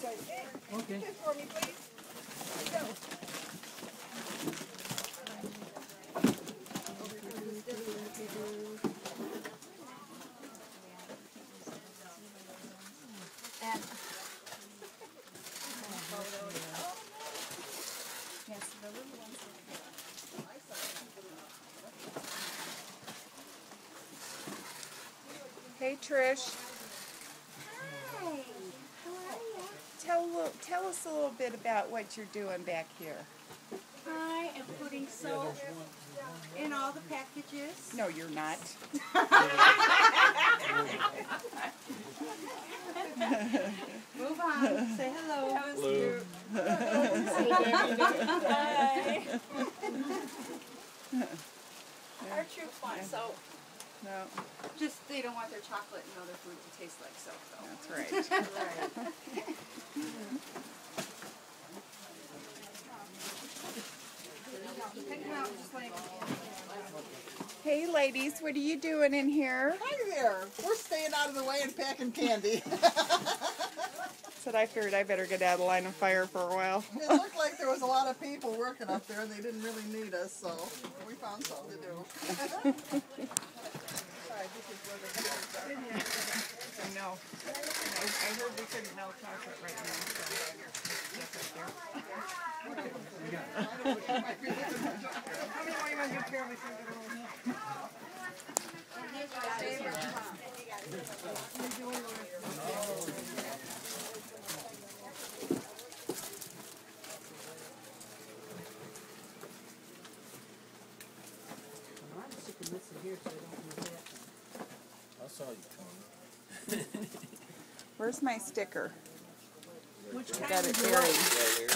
Okay. For me, please. Go. And yes, the little ones. Hey, Trish. Hi. How are you? Tell us a little bit about what you're doing back here. I am putting soap in all the packages. No, you're not. Move on. Say hello. That was cute. Our troops want soap. No, Just they don't want their chocolate and other food to taste like soap, though. that's right. Pick them out just like. Hey, ladies, what are you doing in here? Hi there. We're staying out of the way and packing candy. Said I figured I better get out of line of fire for a while. It looked like there was a lot of people working up there and they didn't really need us, so we found something to do. Sorry, this is where the kids are. I know. I heard we couldn't melt chocolate right now, so that's up there. I saw you, Tony. Where's my sticker? Which Got it buried. Right here.